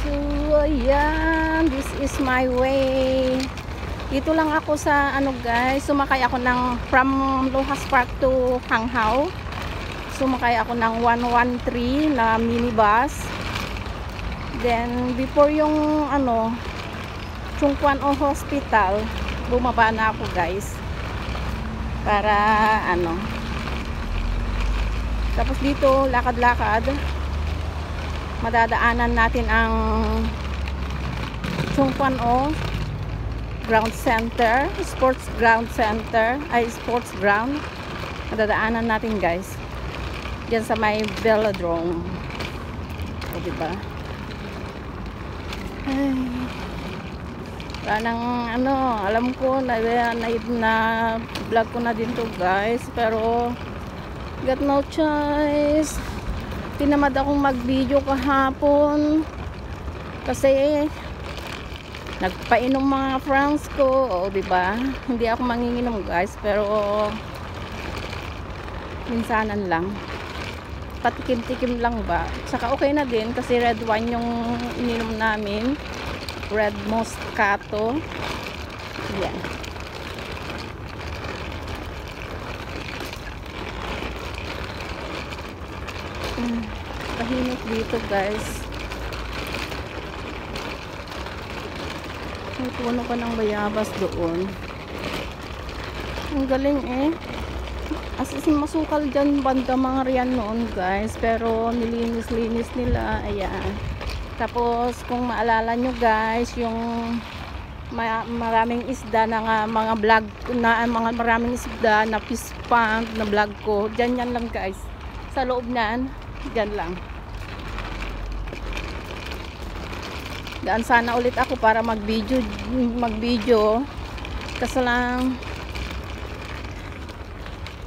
So, ayan. This is my way. Dito lang ako sa, ano guys, sumakay ako ng, from Lohas Park to Hanghao. Sumakay ako ng 113 na minibus. Then, before yung, ano, Chungkwan O Hospital, bumaba na ako guys. Para, ano. Tapos dito, lakad-lakad. Madadaanan natin ang Chungkwan O Ground Center, Sports Ground Center, ay Sports Ground. Madadaanan natin guys. Diyan sa may velodrome. O diba? Ay. Parang ano, alam ko na vlog ko na din to guys, pero got no choice. Tinamad akong mag-video kahapon kasi nagpainom mga friends ko, o diba? Hindi ako manginginom guys, pero minsanan lang. Patikim-tikim lang ba? Saka okay na din kasi red wine yung ininom namin. Red Moscato. Yan. Tahimik dito guys. May puno pa ng bayabas doon. Ang galing eh. As in, masukal dyan banda mga riyan noon guys. Pero nilinis-linis nila. Ayan. Tapos kung maalala nyo guys, yung maraming isda na mga vlog na maraming isda na fish pond na vlog ko. Diyan yan lang guys. Sa loob niyan, diyan lang. Daan sana ulit ako para mag-video. Kasi lang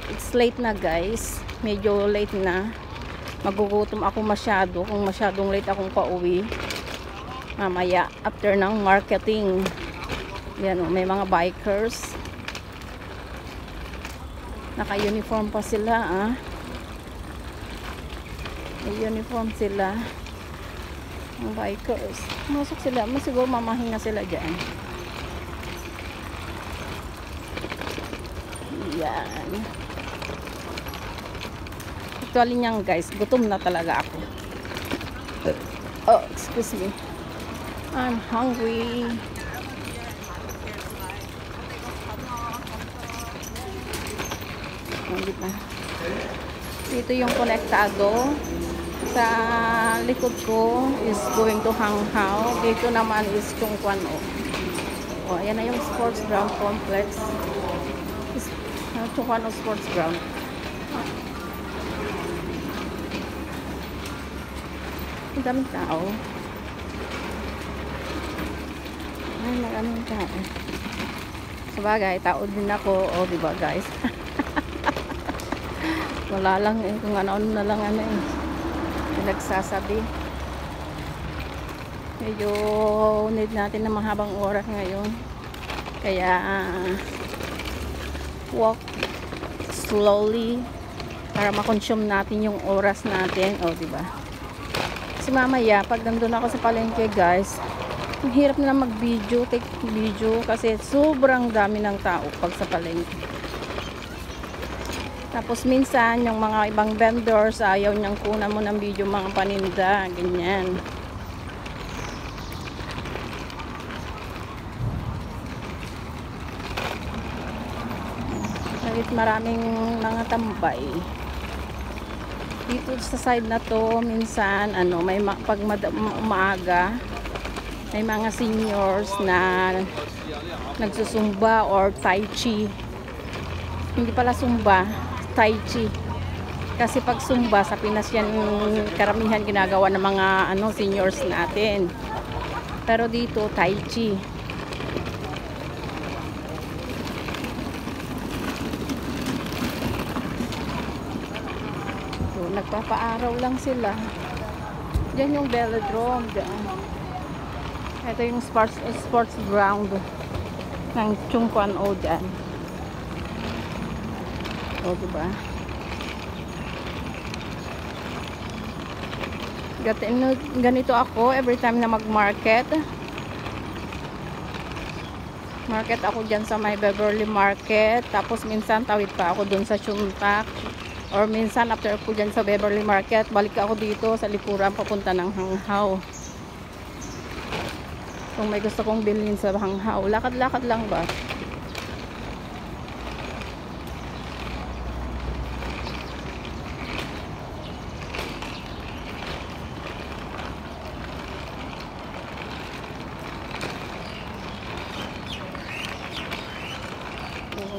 it's late na guys. Medyo late na. Magugutom ako masyado kung masyadong late akong pauwi mamaya after ng marketing. Yan o, may mga bikers, naka-uniform pa sila ah. May uniform sila ang bikers. Masok sila, siguro mamahinga sila dyan. Yan. Actually niyang guys, gutom na talaga ako. Oh, excuse me. I'm hungry. Dito yung konektado. Sa likod ko is going to Hanghao. Dito naman is Chungkwan O. Oh, ayan na yung sports ground complex. Chungkwan O Sports Ground. Ang daming tao. Ay, maraming tao. Sabagay, tao din ako. O, diba guys? Wala lang eh. Kung ano-ano na lang ano eh. Nagsasabi. Medyo need natin na mahabang oras ngayon. Kaya, walk slowly para makonsume natin yung oras natin. O, diba? Kasi mamaya, pag nandun ako sa palengke guys, ang hirap na mag-video, take video kasi sobrang dami ng tao pag sa palengke. Tapos minsan, yung mga ibang vendors, ayaw niyang kunan mo ng video mga paninda, ganyan. Kahit maraming mga tambay. Dito sa side na to, minsan, ano, may pag umaga, may mga seniors na nagsusumba or tai chi. Hindi pala sumba, tai chi. Kasi pag sumba, sa Pinas yan, karamihan ginagawa ng mga ano, seniors natin. Pero dito, tai chi. Nagpapaaraw lang sila. Diyan yung velodrome. Diyan. Ito yung sports ground ng Chungkwan O dyan. O, diba? Ganito ako every time na mag-market. Market ako dyan sa may Beverly Market. Tapos minsan tawid pa ako dun sa Chuntak. Or minsan after ako dyan sa Beverly Market, balik ako dito sa likuran papunta ng Hanghaw. Kung may gusto kong bilhin sa Hanghaw, lakad-lakad lang ba?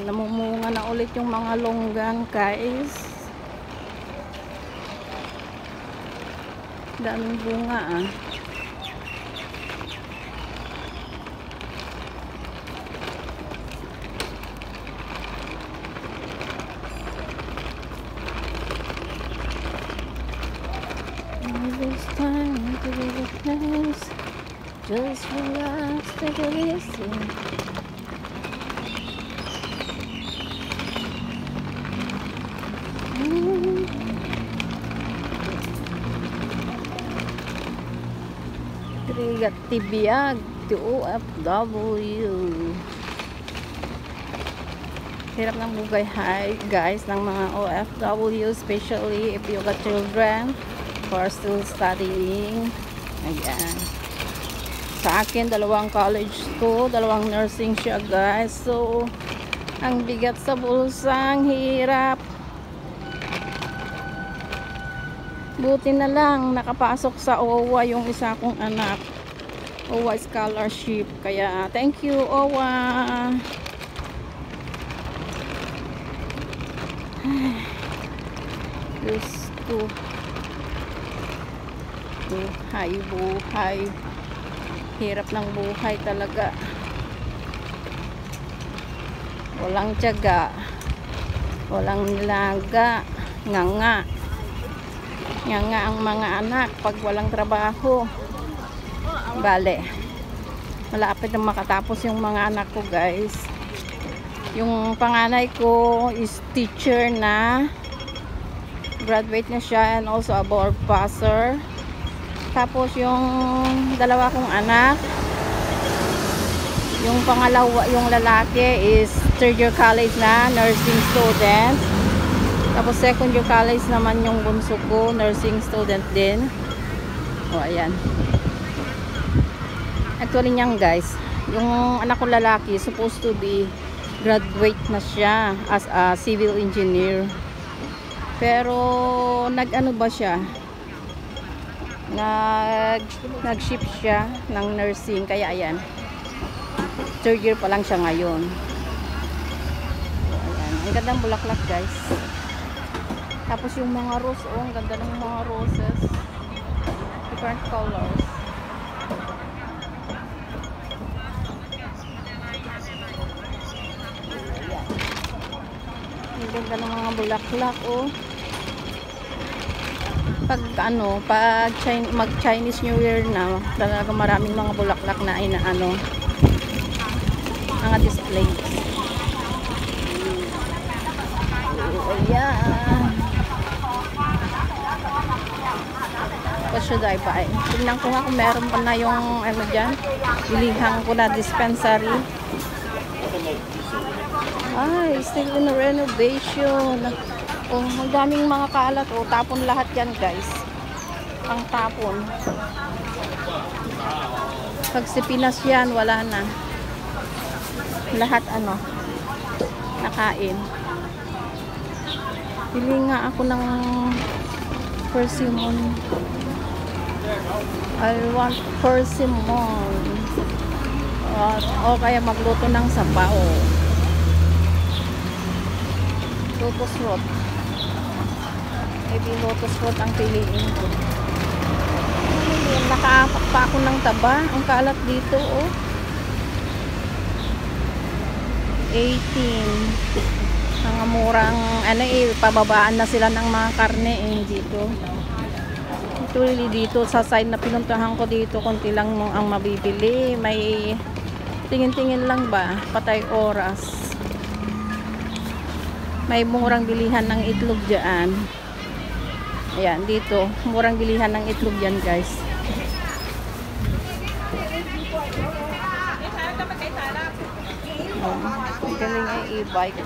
Namumunga na ulit yung mga longgan, guys. Daming bunga, ah. This time to be the place. Just relax, take it easy. Krigat tibiyag to OFW. Hirap ng bugay, hi guys, ng mga OFW, especially if you got children who are still studying. Ayan. Sa akin, 2 college to, 2 nursing siya, guys. So, ang bigat sa bulsang, hirap. Buti na lang nakapasok sa OWA yung isa kong anak. OWA scholarship. Kaya thank you OWA. Diyos ko. Buhay. Hirap ng buhay talaga. Walang tiyaga. Walang nilaga. Nga ang mga anak pag walang trabaho. Bale, malapit na makatapos yung mga anak ko, guys. Yung panganay ko is teacher na, graduate na siya, and also a board passer. Tapos yung 2 kong anak, yung pangalawa, yung lalaki is 3rd year college na, nursing student. Tapos 2nd year college naman yung bunso ko, nursing student din. O, ayan. Actually niyan, guys, yung anak ko lalaki supposed to be graduate na siya as a civil engineer. Pero nag-ano ba siya? Nag-shift siya ng nursing, kaya ayan. 3rd year pa lang siya ngayon. O, ayan. Ang gandang bulaklak, guys. Tapos yung mga rose, oh, ang ganda ng mga roses. Different colors. Ayan. Ang ganda ng mga bulaklak, oh. Pag mag-Chinese New Year na, talaga maraming mga bulaklak na inaano, mga displays. Ayan. What should I buy? Tingnan ko nga kung meron pa na yung ano dyan, bilihan ko na dispensary. Ay, still in renovation. Oh, ang daming mga kalat. Oh, tapon lahat yan, guys. Ang tapon. Pag si Pinas yan, wala na. Lahat ano, nakain. Pili nga ako ng persimmon. I want persimmon. O kaya magluto ng sabaw. Lotus root. Maybe lotus root ang piliin ko. Nakaapak pa ako ng taba. Ang kalat dito, oh. 18. Mga murang, ano eh, pababaan na sila ng mga karne eh, dito. Actually, dito sa side na pinuntahan ko dito, konti lang ang mabibili. May tingin-tingin lang ba, patay oras. May murang bilihan ng itlog dyan. Ayan, dito. Murang bilihan ng itlog yan, guys. Oh, galing ay e-bike.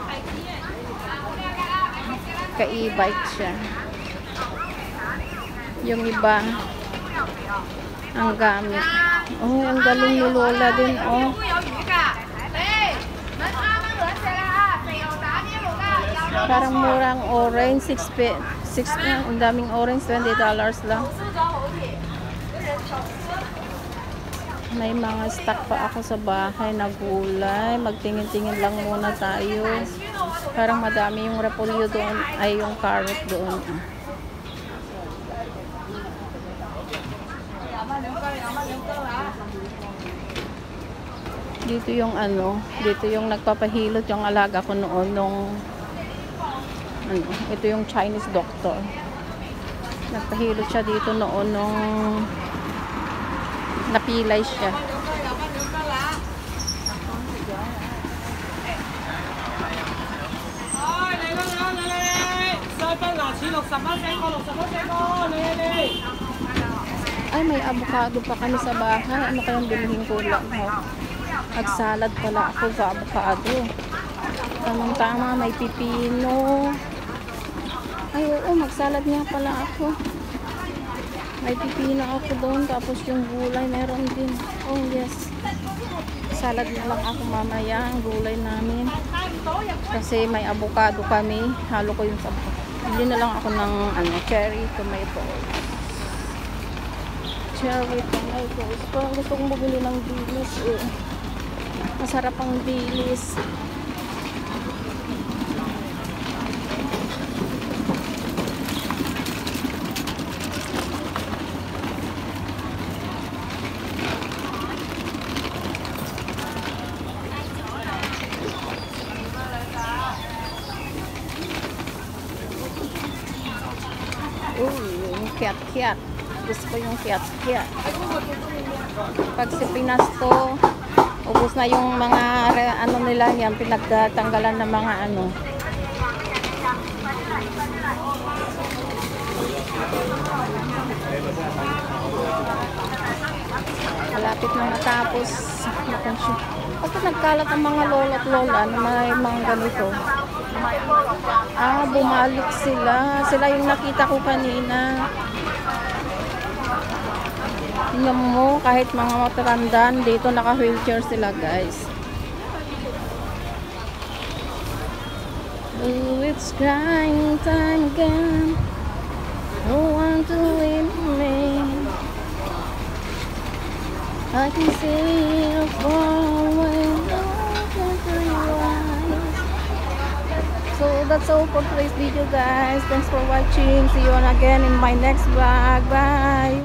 Ka-e-bike siya. Yung iba, ang gamit. Oh, ang galing ni Lola din, oh. Parang murang orange, 6 ang daming orange, $20 lang. May mga stock pa ako sa bahay na gulay. Magtingin-tingin lang muna tayo. Parang madami yung repolyo doon, ay yung carrot doon. Dito yung dito yung nagpapahilot yung alaga ko noon nung ito yung Chinese doctor. Nagpahilot siya dito noon nung napilay siya. Ay, may avocado pa kami sa bahay. Ano kayang bilhin ko lang? Nagsalad pala ako sa avocado. Tamang-tama, may pipino. Ay, oo, magsalad nga pala ako. May pipino ako doon. Tapos yung gulay, meron din. Oh, yes. Salad na lang ako mamaya, ang gulay namin. Kasi may avocado kami. Halo ko yung sa bili na lang ako ng cherry tomatoes. Cherry tomatoes. Parang gusto kong bumili ng dilis eh. Masarap ang dilis. Yung kiat-kiat. Gusto ko yung kiat-kiat. Pag si Pinas to, ubos na yung mga nila yan, pinagtanggalan ng mga malapit na matapos. Pag nagkalat ang mga lola at lola na may mga ganito, bumalik sila. Sila yung nakita ko kanina. Tingnan mo, kahit mga matatandaan, dito naka-wheelchair sila, guys. Oh, it's crying time again. No one to leave me. I can see you far away. So that's all for today's video, guys. Thanks for watching. See you again in my next vlog. Bye.